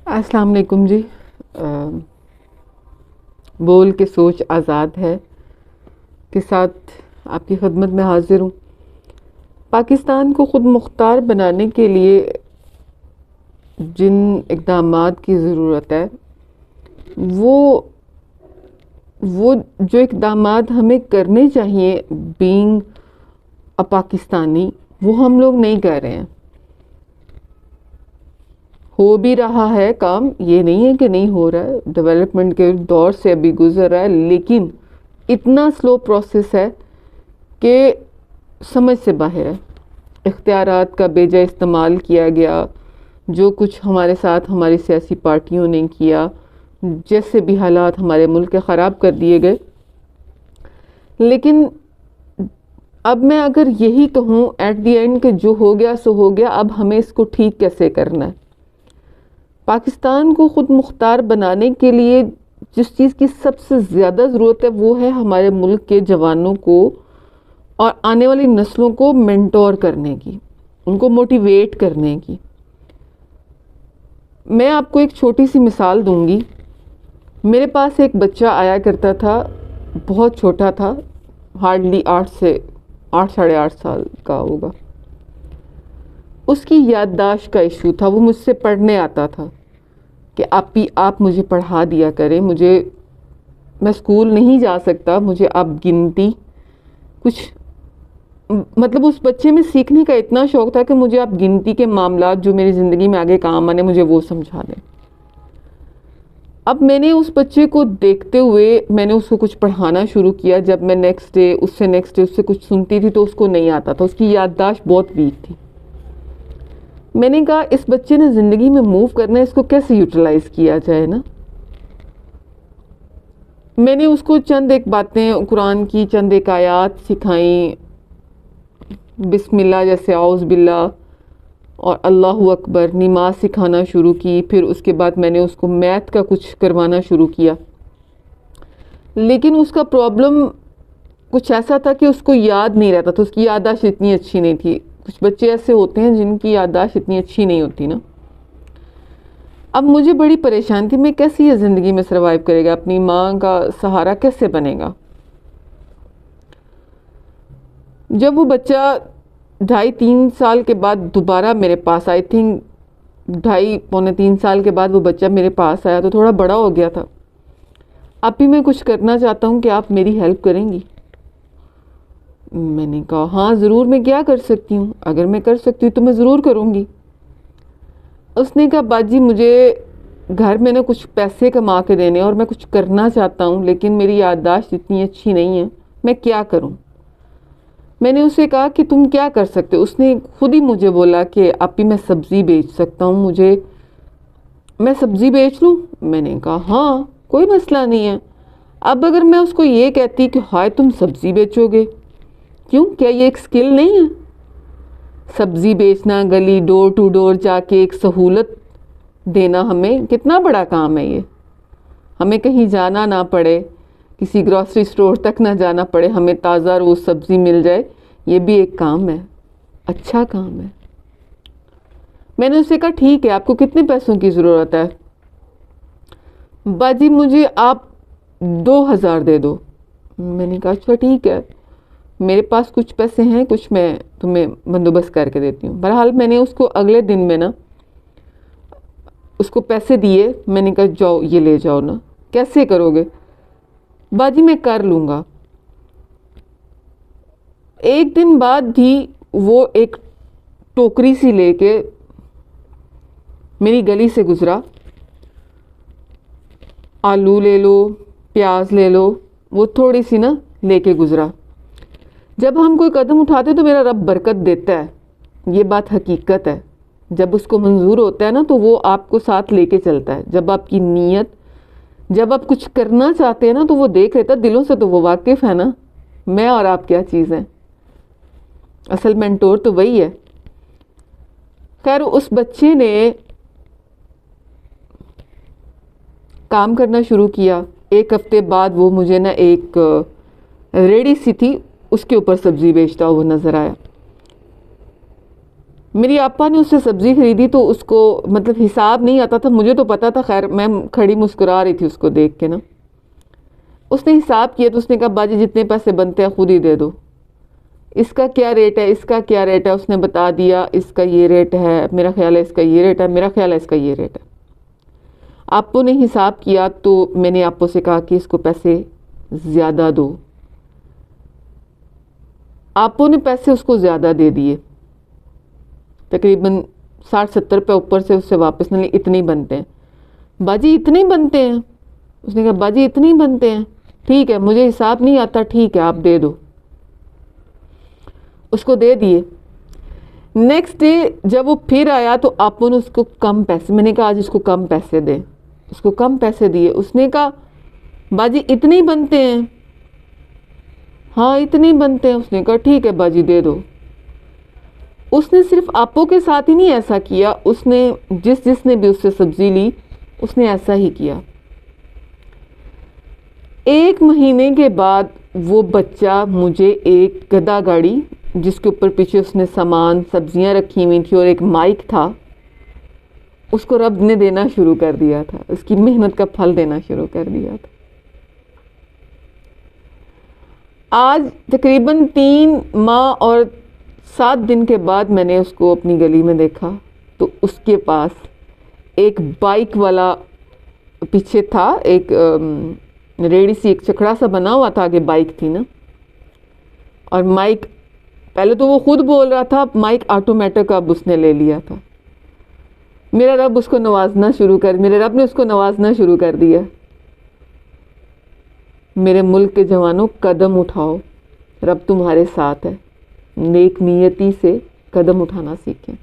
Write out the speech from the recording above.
السلام علیکم جی. بول کے سوچ آزاد ہے کے ساتھ آپ کی خدمت میں حاضر ہوں. پاکستان کو خود مختار بنانے کے لیے جن اقدامات کی ضرورت ہے وہ جو اقدامات ہمیں کرنے چاہیے بینگ پاکستانی وہ ہم لوگ نہیں کر رہے ہیں. ہو بھی رہا ہے کام، یہ نہیں ہے کہ نہیں ہو رہا ہے، ڈیولپمنٹ کے دور سے ابھی گزر رہا ہے، لیکن اتنا سلو پروسیس ہے کہ سمجھ سے باہر ہے. اختیارات کا بے جا استعمال کیا گیا، جو کچھ ہمارے ساتھ ہماری سیاسی پارٹیوں نے کیا، جیسے بھی حالات ہمارے ملک کے خراب کر دیے گئے. لیکن اب میں اگر یہی کہوں ایٹ دی اینڈ کہ جو ہو گیا سو ہو گیا، اب ہمیں اس کو ٹھیک کیسے کرنا ہے. پاکستان کو خود مختار بنانے کے لیے جس چیز کی سب سے زیادہ ضرورت ہے وہ ہے ہمارے ملک کے جوانوں کو اور آنے والی نسلوں کو مینٹور کرنے کی، ان کو موٹیویٹ کرنے کی. میں آپ کو ایک چھوٹی سی مثال دوں گی. میرے پاس ایک بچہ آیا کرتا تھا، بہت چھوٹا تھا، ہارڈلی 8 ساڑھے 8 سال کا ہوگا. اس کی یادداشت کا ایشو تھا. وہ مجھ سے پڑھنے آتا تھا کہ آپ مجھے پڑھا دیا کریں، میں اسکول نہیں جا سکتا، مجھے آپ گنتی کچھ مطلب اس بچے میں سیکھنے کا اتنا شوق تھا کہ مجھے آپ گنتی کے معاملات جو میری زندگی میں آگے کام آنے مجھے وہ سمجھا دیں. اب میں نے اس بچے کو دیکھتے ہوئے میں نے اس کو کچھ پڑھانا شروع کیا. جب میں نیکسٹ ڈے اس سے کچھ سنتی تھی تو اس کو نہیں آتا تھا، اس کی یادداشت بہت ویک تھی. میں نے کہا اس بچے نے زندگی میں موو کرنا ہے، اس کو کیسے یوٹیلائز کیا جائے نا. میں نے اس کو چند ایک باتیں قرآن کی چند ایک آیات سکھائیں، بسم اللہ جیسے اعوذ باللہ اور اللہ اکبر، نماز سکھانا شروع کی. پھر اس کے بعد میں نے اس کو میتھ کا کچھ کروانا شروع کیا. لیکن اس کا پرابلم کچھ ایسا تھا کہ اس کو یاد نہیں رہتا تھا، اس کی یادداشت اتنی اچھی نہیں تھی. کچھ بچے ایسے ہوتے ہیں جن کی یادداشت اتنی اچھی نہیں ہوتی نا. اب مجھے بڑی پریشان تھی، میں کیسے یہ زندگی میں سروائیو کرے گا، اپنی ماں کا سہارا کیسے بنے گا. جب وہ بچہ 2.5-3 سال کے بعد دوبارہ میرے پاس، آئی تھنک 2.5-3 سال کے بعد وہ بچہ میرے پاس آیا تو تھوڑا بڑا ہو گیا تھا. اب بھی میں کچھ کرنا چاہتا ہوں کہ آپ میری ہیلپ کریں گی. میں نے کہا ہاں ضرور، میں کیا کر سکتی ہوں، اگر میں کر سکتی ہوں تو میں ضرور کروں گی. اس نے کہا باجی مجھے گھر میں نے کچھ پیسے کما کے دینے اور میں کچھ کرنا چاہتا ہوں لیکن میری یادداشت اتنی اچھی نہیں ہے، میں کیا کروں. میں نے اسے کہا کہ تم کیا کر سکتے ہو. اس نے خود ہی مجھے بولا کہ آپی میں سبزی بیچ سکتا ہوں، میں سبزی بیچ لوں. میں نے کہا ہاں کوئی مسئلہ نہیں ہے. اب اگر میں اس کو یہ کہتی کہ ہائے تم سبزی بیچو گے، کیوں، کیا یہ ایک سکل نہیں ہے؟ سبزی بیچنا، گلی ڈور ٹو ڈور جا کے ایک سہولت دینا، ہمیں کتنا بڑا کام ہے یہ. ہمیں کہیں جانا نہ پڑے، کسی گروسری سٹور تک نہ جانا پڑے، ہمیں تازہ روز سبزی مل جائے، یہ بھی ایک کام ہے، اچھا کام ہے. میں نے اسے کہا ٹھیک ہے، آپ کو کتنے پیسوں کی ضرورت ہے؟ باجی مجھے آپ 2,000 دے دو. میں نے کہا اچھا ٹھیک ہے، میرے پاس کچھ پیسے ہیں، کچھ میں تمہیں بندوبست کر کے دیتی ہوں. بہرحال میں نے اس کو اگلے دن میں نا اس کو پیسے دیے. میں نے کہا جاؤ یہ لے جاؤ نا. کیسے کرو گے؟ باجی میں کر لوں گا. ایک دن بعد ہی وہ ایک ٹوکری سی لے کے میری گلی سے گزرا. آلو لے لو، پیاز لے لو، وہ تھوڑی سی نا لے کے گزرا. جب ہم کوئی قدم اٹھاتے تو میرا رب برکت دیتا ہے، یہ بات حقیقت ہے. جب اس کو منظور ہوتا ہے نا تو وہ آپ کو ساتھ لے کے چلتا ہے. جب آپ کی نیت، جب آپ کچھ کرنا چاہتے ہیں نا تو وہ دیکھ لیتا ہے دلوں سے، تو وہ واقف ہے نا میں اور آپ کیا چیز ہیں. اصل مینٹور تو وہی ہے. خیر اس بچے نے کام کرنا شروع کیا. ایک ہفتے بعد وہ مجھے نا ایک ریڑھی سی تھی اس کے اوپر سبزی بیچتا ہوا نظر آیا. میری آپا نے اس سے سبزی خریدی تو اس کو مطلب حساب نہیں آتا تھا، مجھے تو پتا تھا، خیر میں کھڑی مسکرا رہی تھی اس کو دیکھ کے نا. اس نے حساب کیا تو اس نے کہا باجی جتنے پیسے بنتے ہیں خود ہی دے دو. اس کا کیا ریٹ ہے، اس کا کیا ریٹ ہے، اس نے بتا دیا اس کا یہ ریٹ ہے، میرا خیال ہے اس کا یہ ریٹ ہے، میرا خیال ہے اس کا یہ ریٹ ہے. آپو نے حساب کیا تو میں نے آپو سے کہا کہ اس کو پیسے زیادہ دو. آپو نے پیسے اس کو زیادہ دے دیے، تقریباً 60-70 روپے اوپر سے اس سے واپس نہ لے. اتنے ہی بنتے ہیں باجی، اتنے ہی بنتے ہیں. اس نے کہا باجی اتنے ہی بنتے ہیں، ٹھیک ہے مجھے حساب نہیں آتا، ٹھیک ہے آپ دے دو. اس کو دے دیے. نیکسٹ ڈے جب وہ پھر آیا تو آپو نے اس کو کم پیسے، میں نے کہا آج اس کو کم پیسے دے، اس کو کم پیسے دیے. اس نے کہا باجی اتنے ہی بنتے ہیں، ہاں اتنے ہی بنتے ہیں. اس نے کہا ٹھیک ہے باجی دے دو. اس نے صرف آپو کے ساتھ ہی نہیں ایسا کیا، اس نے جس نے بھی اس سے سبزی لی اس نے ایسا ہی کیا. 1 مہینے کے بعد وہ بچہ مجھے ایک گدا گاڑی جس کے اوپر پیچھے اس نے سامان سبزیاں رکھی ہوئی تھی اور ایک مائک تھا، اس کو رب نے دینا شروع کر دیا تھا، اس کی محنت کا پھل دینا شروع کر دیا تھا. آج تقریباً 3 ماہ اور 7 دن کے بعد میں نے اس کو اپنی گلی میں دیکھا تو اس کے پاس ایک بائک والا پیچھے تھا، ایک ریڑی سی ایک چکڑا سا بنا ہوا تھا، آگے بائک تھی نا، اور مائک پہلے تو وہ خود بول رہا تھا، مائک آٹومیٹک اب اس نے لے لیا تھا. میرے رب نے اس کو نوازنا شروع کر دیا. میرے ملک کے جوانوں قدم اٹھاؤ، رب تمہارے ساتھ ہے. نیک نیتی سے قدم اٹھانا سیکھیں.